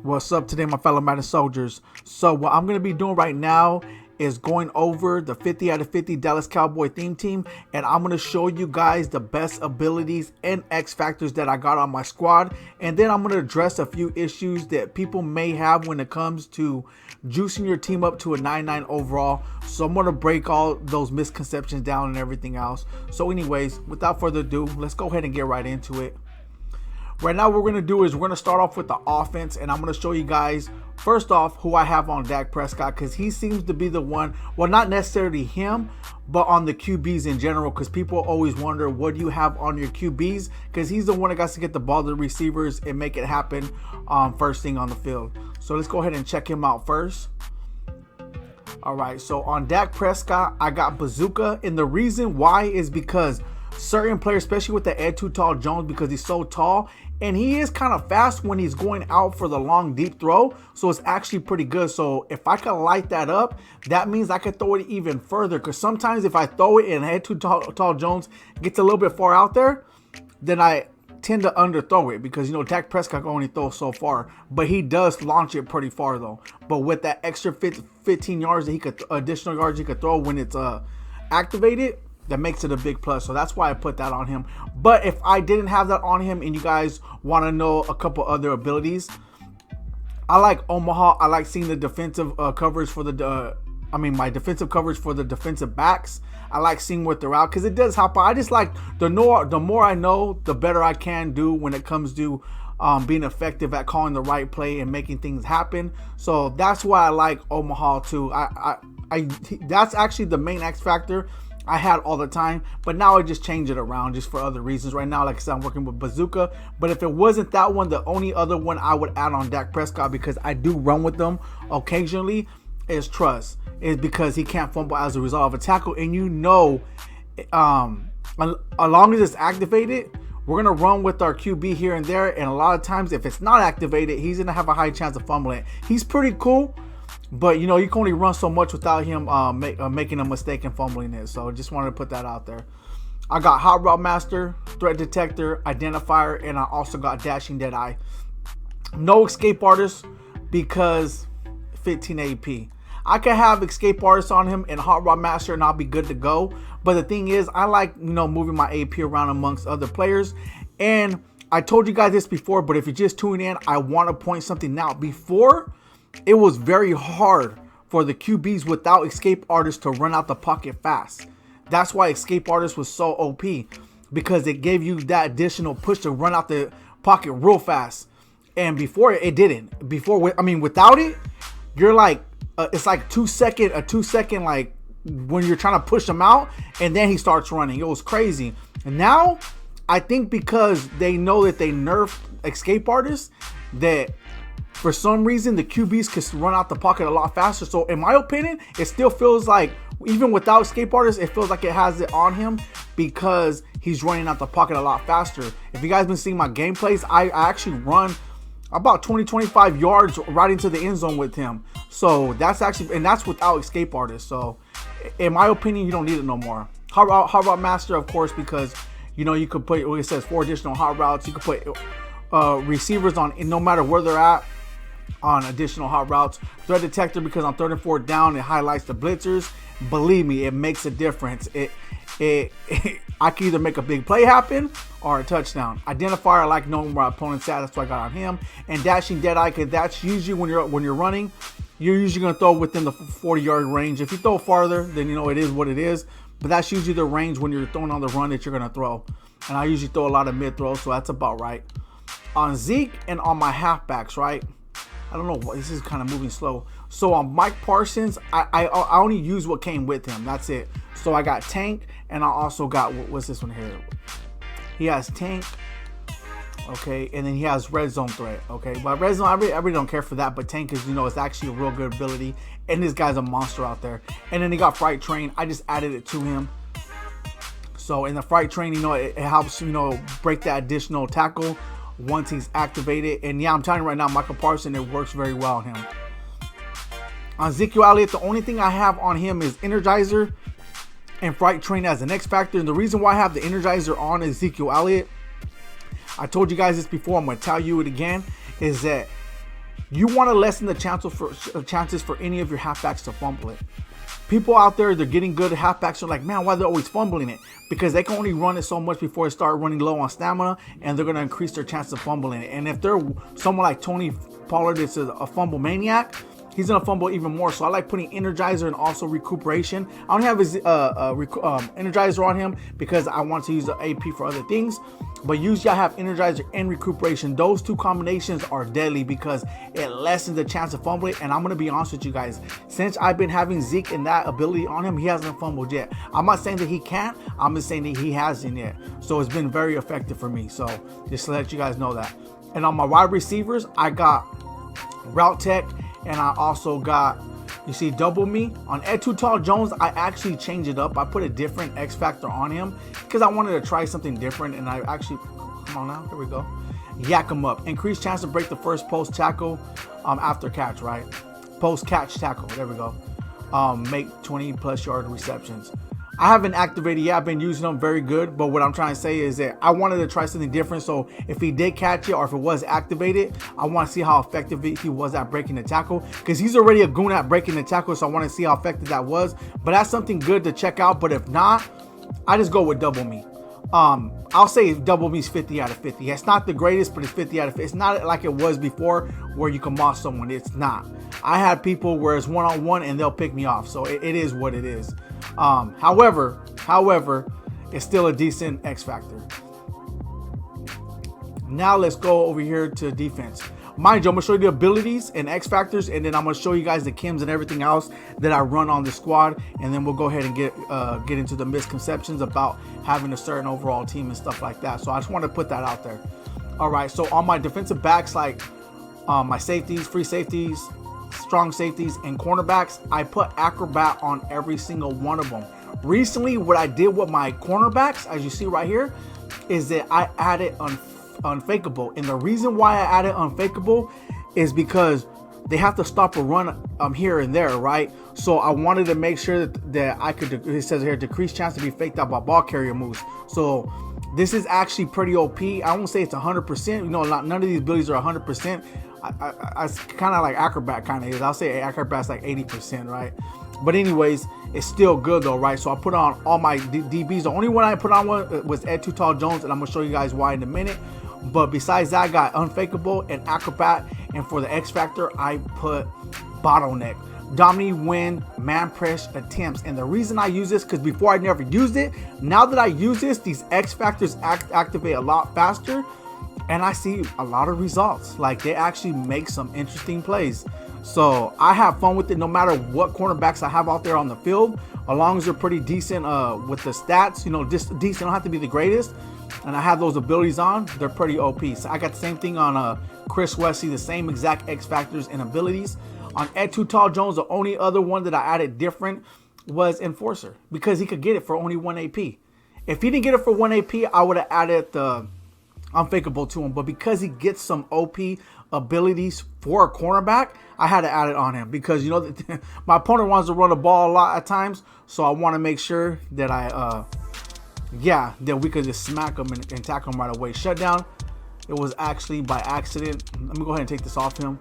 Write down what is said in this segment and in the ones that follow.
What's up today, my fellow Madden soldiers? So what I'm going to be doing right now is going over the 50 out of 50 Dallas Cowboy theme team, and I'm going to show you guys the best abilities and X factors that I got on my squad, and then I'm going to address a few issues that people may have when it comes to juicing your team up to a 99 overall. So I'm going to break all those misconceptions down and everything else. So anyways, without further ado, let's go ahead and get right into it. Right now, what we're going to do is we're going to start off with the offense, and I'm going to show you guys, first off, who I have on Dak Prescott, because he seems to be the one, well, not necessarily him, but on the QBs in general, because people always wonder, what do you have on your QBs? Because he's the one that got to get the ball to the receivers and make it happen first thing on the field. So let's go ahead and check him out first. All right, so on Dak Prescott, I got Bazooka, and the reason why is because certain players, especially with the Ed Too Tall Jones, because he's so tall, and he is kind of fast when he's going out for the long deep throw, so it's actually pretty good. So if I can light that up, that means I can throw it even further, because sometimes if I throw it and Ed Too Tall Jones gets a little bit far out there, then I tend to underthrow it, because you know Dak Prescott can only throw so far, but he does launch it pretty far though. But with that extra 15 yards that he could, additional yards he could throw when it's activated, that makes it a big plus. So that's why I put that on him. But if I didn't have that on him and you guys want to know a couple other abilities, I like Omaha. I like seeing the defensive coverage for the my defensive coverage for the defensive backs. I like seeing what they're out, because it does help. I just like the more I know, the better I can do when it comes to being effective at calling the right play and making things happen. So that's why I like Omaha too. That's actually the main X factor I had all the time, but now I just change it around just for other reasons. Right now, like I said, I'm working with Bazooka, but if it wasn't that one, the only other one I would add on Dak Prescott, because I do run with them occasionally, is Trust. Is because he can't fumble as a result of a tackle, and you know, as long as it's activated, we're going to run with our QB here and there, and a lot of times if it's not activated, he's going to have a high chance of fumbling. He's pretty cool, but you know, you can only run so much without him making a mistake and fumbling it. So just wanted to put that out there. I got Hot Route Master, Threat Detector, Identifier, and I also got Dashing Deadeye. No Escape Artist because 15 AP. I can have Escape Artist on him and Hot Route Master and I'll be good to go. But the thing is, I like, you know, moving my AP around amongst other players. And I told you guys this before, but if you're just tuning in, I want to point something out. Before, it was very hard for the QBs without Escape Artist to run out the pocket fast. That's why Escape Artist was so OP, because it gave you that additional push to run out the pocket real fast. And before it didn't. Without it, you're like, it's like a 2 second, like when you're trying to push him out and then he starts running. It was crazy. And now, I think because they know that they nerfed Escape Artists, that for some reason the QBs can run out the pocket a lot faster. So in my opinion, it still feels like, even without Escape Artists, it feels like it has it on him, because he's running out the pocket a lot faster. If you guys been seeing my gameplays, I actually run about 20-25 yards right into the end zone with him. So that's actually, and that's without Escape Artist. So in my opinion, you don't need it no more. Hot Route Master, of course, because you know you could put, it says 4 additional hot routes. You could put receivers on, no matter where they're at, on additional hot routes. Threat Detector, because on 3rd and 4th down, it highlights the blitzers. Believe me, it makes a difference. I can either make a big play happen or a touchdown. Identifier, I like knowing where my opponent's at. That's what I got on him. And Dashing Deadeye, because that's usually when you're running, you're usually going to throw within the 40-yard range. If you throw farther, then you know it is what it is. But that's usually the range when you're throwing on the run that you're going to throw. And I usually throw a lot of mid-throws, so that's about right. On Zeke and on my halfbacks, right? I don't know, this is kind of moving slow. So on Mike Parsons, I only use what came with him. That's it. So I got Tank, and I also got, what's this one here? He has Tank, okay, and then he has Red Zone Threat, okay. But Red Zone, I really don't care for that. But Tank is, you know, it's actually a real good ability, and this guy's a monster out there. And then he got Fright Train. I just added it to him. So in the Fright Train, you know, it helps, you know, break that additional tackle once he's activated. And yeah, I'm telling you right now, Micah Parsons, it works very well on him. On Ezekiel Elliott, the only thing I have on him is Energizer and Fright Train as an X factor. And the reason why I have the Energizer on Ezekiel Elliott, I told you guys this before, I'm going to tell you it again, is that You want to lessen the chances for any of your halfbacks to fumble it. People out there, they're getting good at halfbacks. Are like, man, why they're always fumbling it? Because they can only run it so much before they start running low on stamina, and they're going to increase their chance of fumbling it. And if they're someone like Tony Pollard is a fumble maniac, he's going to fumble even more. So I like putting Energizer and also recuperation. I don't have his Energizer on him because I want to use the AP for other things. But usually I have Energizer and recuperation. Those two combinations are deadly because it lessens the chance of fumbling. And I'm going to be honest with you guys. Since I've been having Zeke and that ability on him, he hasn't fumbled yet. I'm not saying that he can't. I'm just saying that he hasn't yet. So it's been very effective for me. So just to let you guys know that. And on my wide receivers, I got Route Tech. And I also got, you see, double me. On Ed Too Tall Jones, I actually changed it up. I put a different X factor on him because I wanted to try something different. And I actually, come on now, here we go. Yak him up. Increased chance to break the first post tackle after catch, right? Post catch tackle, there we go. Make 20 plus yard receptions. I haven't activated yet. I've been using them very good. But what I'm trying to say is that I wanted to try something different. So if he did catch it or if it was activated, I want to see how effective he was at breaking the tackle. Because he's already a goon at breaking the tackle. So I want to see how effective that was. But that's something good to check out. But if not, I just go with double me. I'll say double me's 50 out of 50. It's not the greatest, but it's 50 out of 50. It's not like it was before where you can moss someone. It's not. I had people where it's one-on-one and they'll pick me off. So it is what it is. However, it's still a decent X factor. Now let's go over here to defense. Mind you, I'm going to show you the abilities and X factors, and then I'm going to show you guys the chems and everything else that I run on the squad, and then we'll go ahead and get into the misconceptions about having a certain overall team and stuff like that. So I just want to put that out there. All right, so on my defensive backs, like my safeties, free safeties, strong safeties, and cornerbacks, I put acrobat on every single one of them. Recently, what I did with my cornerbacks, as you see right here, is that I added unfakeable. And the reason why I added unfakeable is because they have to stop a run here and there, right? So I wanted to make sure that I could, it says here, decrease chance to be faked out by ball carrier moves. So this is actually pretty OP. I won't say it's 100%. You know, none of these abilities are 100%. I kind of like acrobat kind of is. I'll say acrobat's like 80%, right? But anyways, it's still good though, right? So I put on all my DBs. The only one I put on was Ed Too Tall Jones, and I'm gonna show you guys why in a minute. But besides that, I got unfakeable and acrobat, and for the X factor, I put bottleneck, dominate win, man press attempts. And the reason I use this, because before I never used it, now that I use this, these X factors activate a lot faster, and I see a lot of results. Like, they actually make some interesting plays. So I have fun with it no matter what cornerbacks I have out there on the field, as long as they're pretty decent with the stats, you know, just decent, don't have to be the greatest. And I have those abilities on, they're pretty OP. So I got the same thing on Chris Wesley, the same exact X factors and abilities. On Ed Too Tall Jones, the only other one that I added different was Enforcer, because he could get it for only 1 AP. If he didn't get it for 1 AP, I would have added the unfakeable to him. But because he gets some OP abilities for a cornerback, I had to add it on him, because, you know, my opponent wants to run the ball a lot at times. So I want to make sure that that we could just smack him and tackle him right away. Shutdown, it was actually by accident. Let me go ahead and take this off him.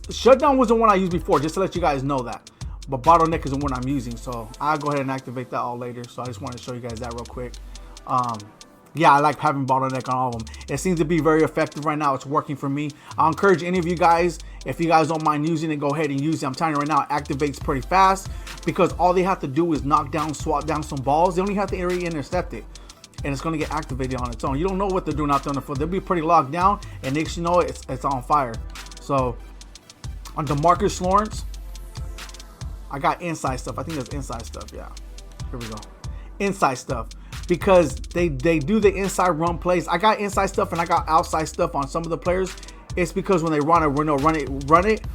Shutdown was the one I used before, just to let you guys know that. But bottleneck is the one I'm using, so I'll go ahead and activate that all later. So I just wanted to show you guys that real quick. Yeah, I like having bottleneck on all of them. It seems to be very effective right now. It's working for me. I encourage any of you guys, if you guys don't mind using it, go ahead and use it. I'm telling you right now, it activates pretty fast, because all they have to do is swat down some balls. They only have to intercept it, and it's going to get activated on its own. You don't know what they're doing out there on the field. They'll be pretty locked down, and next you know it's on fire. So on DeMarcus Lawrence, I got inside stuff. I think that's inside stuff. Yeah, here we go. Inside stuff. Because they do the inside run plays. I got inside stuff and I got outside stuff on some of the players. It's because when they run it,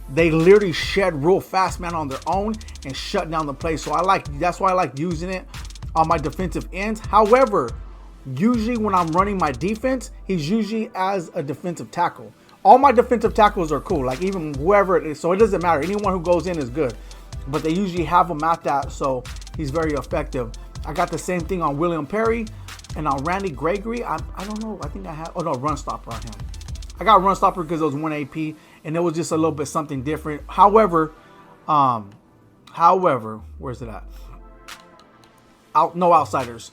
they literally shed real fast, man, on their own and shut down the play. So that's why I like using it on my defensive ends. However, usually when I'm running my defense, he's usually as a defensive tackle. All my defensive tackles are cool, like even whoever it is. So it doesn't matter. Anyone who goes in is good. But they usually have him at that, so he's very effective. I got the same thing on William Perry, and on Randy Gregory, I don't know. I think I have, run stopper on him. I got run stopper because it was 1 AP, and it was just a little bit something different. However, where's it at? No outsiders.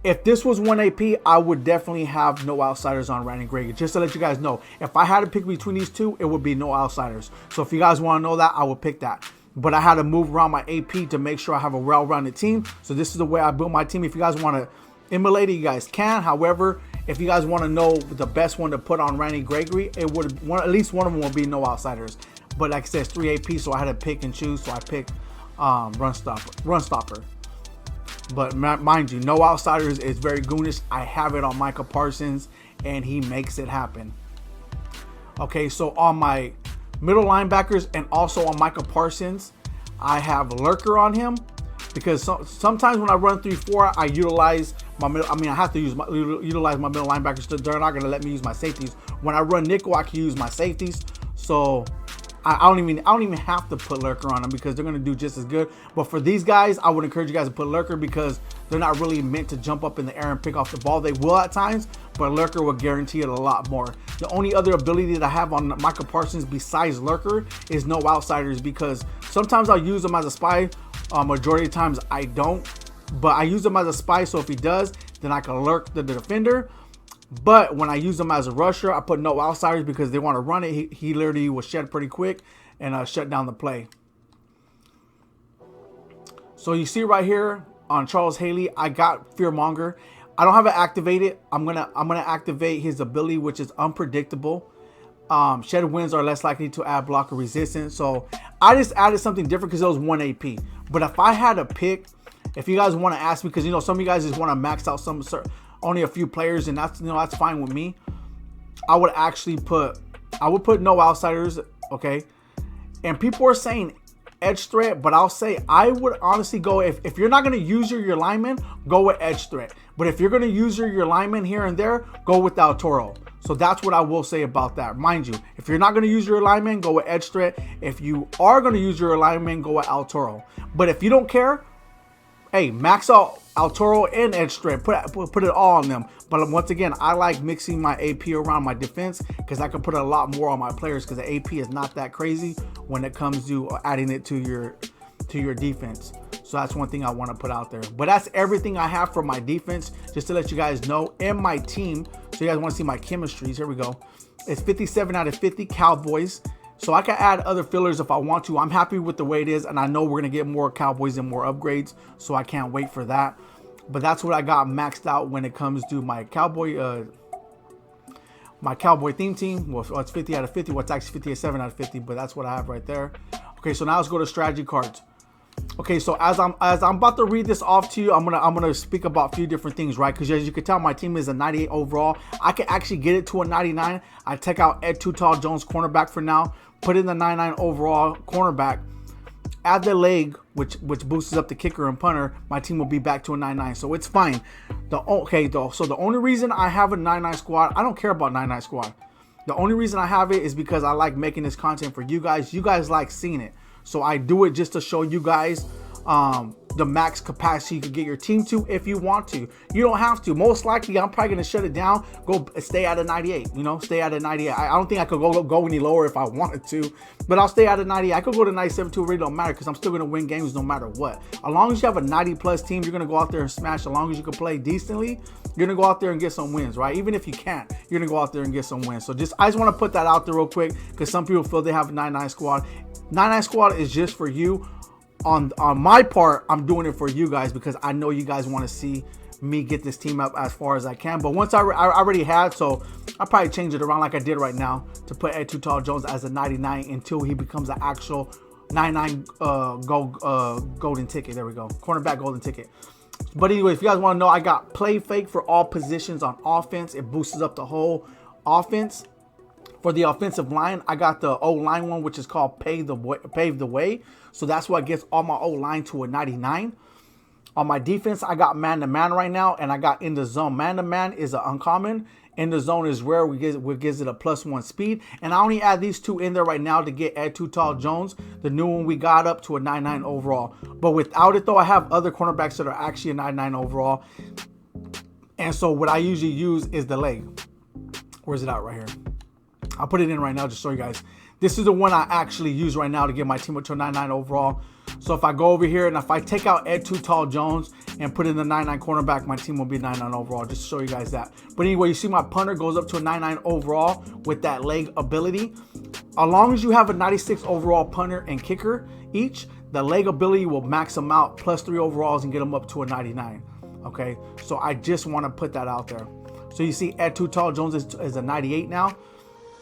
If this was 1 AP, I would definitely have no outsiders on Randy Gregory. Just to let you guys know, if I had to pick between these two, it would be no outsiders. So if you guys want to know that, I would pick that. But I had to move around my AP to make sure I have a well-rounded team. So this is the way I built my team. If you guys want to emulate it, you guys can. However, if you guys want to know the best one to put on Randy Gregory, it would at least one of them will be no outsiders. But like I said, it's 3 AP, so I had to pick and choose. So I picked run stopper. But mind you, no outsiders is very goonish. I have it on Micah Parsons, and he makes it happen. Okay, so on my middle linebackers and also on Micah Parsons, I have Lurker on him because sometimes when I run 3-4, I utilize my middle. I mean, I have to utilize my middle linebackers. They're not going to let me use my safeties. When I run nickel, I can use my safeties. So I don't even have to put Lurker on them because they're going to do just as good. But for these guys, I would encourage you guys to put Lurker because they're not really meant to jump up in the air and pick off the ball. They will at times, but Lurker will guarantee it a lot more. The only other ability that I have on Micah Parsons besides Lurker is no outsiders because sometimes I'll use him as a spy. Majority of times I don't, but I use him as a spy. So if he does, then I can lurk the defender. But when I use him as a rusher, I put no outsiders because they want to run it. He literally will shed pretty quick and shut down the play. So you see right here on Charles Haley, I got Fearmonger. I don't have it activated. I'm gonna activate his ability, which is unpredictable. Shed winds are less likely to add blocker resistance. So I just added something different because it was 1 AP. But if I had to pick, if you guys want to ask me, because some of you guys just want to max out only a few players, and that's fine with me. I would put no outsiders, okay? And people are saying edge threat, but I'll say I would honestly go if you're not going to use your lineman, go with edge threat. But if you're going to use your lineman here and there, go with El Toro. So that's what I will say about that. Mind you, if you're not going to use your lineman, go with edge threat. If you are going to use your lineman, go with El Toro. But if you don't care, hey, max out El Toro and edge threat. Put it all on them. But once again, I like mixing my AP around my defense because I can put a lot more on my players because the AP is not that crazy when it comes to adding it to your defense. So that's one thing I want to put out there. But that's everything I have for my defense, just to let you guys know, and my team. So you guys want to see my chemistries. Here we go. It's 57 out of 50 Cowboys. So I can add other fillers if I want to. I'm happy with the way it is, and I know we're going to get more Cowboys and more upgrades, so I can't wait for that. But that's what I got maxed out when it comes to my Cowboy theme team. Well, it's 50 out of 50. Well, it's actually 57 out of 50, but that's what I have right there. Okay, so now let's go to strategy cards. Okay, so as I'm about to read this off to you, I'm gonna speak about a few different things, right? Because as you can tell, my team is a 98 overall. I can actually get it to a 99. I take out Ed Too Tall Jones, cornerback for now. Put in the 99 overall cornerback. Add the leg, which boosts up the kicker and punter. My team will be back to a 99, so it's fine. So the only reason I have a 99 squad, I don't care about 99 squad. The only reason I have it is because I like making this content for you guys. You guys like seeing it. So I do it just to show you guys the max capacity you can get your team to if you want to. You don't have to. Most likely, I'm probably going to shut it down, go stay at a 98, stay at a 98. I don't think I could go any lower if I wanted to, but I'll stay at a 98. I could go to 97 too. It really don't matter because I'm still going to win games no matter what. As long as you have a 90-plus team, you're going to go out there and smash. As long as you can play decently, you're going to go out there and get some wins, right? Even if you can't, you're going to go out there and get some wins. So I just want to put that out there real quick because some people feel they have a 99 squad. 99 squad is just for you. On my part, I'm doing it for you guys because I know you guys want to see me get this team up as far as I can. But once I already had, so I'll probably change it around like I did right now to put Ed Too Tall Jones as a 99 until he becomes an actual 99 golden ticket. There we go. Cornerback golden ticket. But anyway, if you guys want to know, I got play fake for all positions on offense. It boosts up the whole offense. For the offensive line, I got the O-line one, which is called Pave the Way. So that's what gets all my O-line to a 99. On my defense, I got man-to-man right now, and I got in the zone. Man-to-man is an uncommon. In the zone is rare, which gives it a +1 speed. And I only add these two in there right now to get Ed Too Tall Jones, the new one we got up to a 99 overall. But without it, though, I have other cornerbacks that are actually a 99 overall. And so what I usually use is the leg. Where's it out right here? I'll put it in right now just so you guys. This is the one I actually use right now to get my team up to a 99 overall. So if I go over here and if I take out Ed Too Tall Jones and put in the 99 cornerback, my team will be 99 overall, just to show you guys that. But anyway, you see my punter goes up to a 99 overall with that leg ability. As long as you have a 96 overall punter and kicker each, the leg ability will max them out plus 3 overalls and get them up to a 99. Okay, so I just want to put that out there. So you see Ed Too Tall Jones is a 98 now.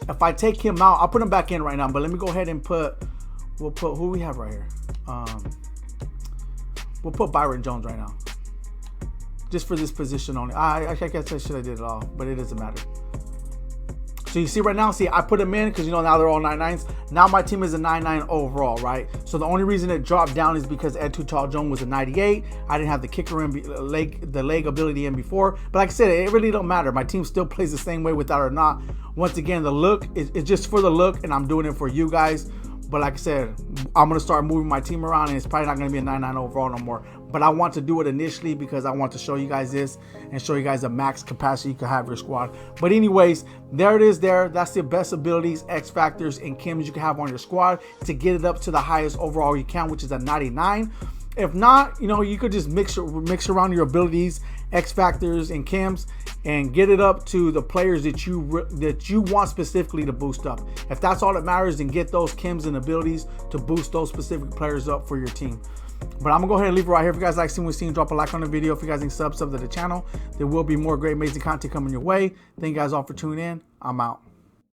If I take him out, I'll put him back in right now, but let me go ahead and we'll put who we have right here. We'll put Byron Jones right now, just for this position only. I guess I should have did it all, but it doesn't matter. So you see right now, I put them in because, you know, now they're all 99s. Now my team is a 99 overall, right? So the only reason it dropped down is because Ed Too Tall Jones was a 98. I didn't have the kicker in, the leg ability in before. But like I said, it really don't matter. My team still plays the same way with that or not. Once again, the look is just for the look, and I'm doing it for you guys. But like I said, I'm going to start moving my team around, and it's probably not going to be a 99 overall no more. But I want to do it initially because I want to show you guys this and show you guys the max capacity you can have your squad. But anyways, there it is there. That's the best abilities, X factors, and chems you can have on your squad to get it up to the highest overall you can, which is a 99. If not, you know, you could just mix around your abilities, X factors, and chems, and get it up to the players that you want specifically to boost up. If that's all that matters, then get those chems and abilities to boost those specific players up for your team. But I'm gonna go ahead and leave it right here. If you guys like seeing what we've seen, drop a like on the video. If you guys need sub to the channel, there will be more great, amazing content coming your way. Thank you guys all for tuning in. I'm out.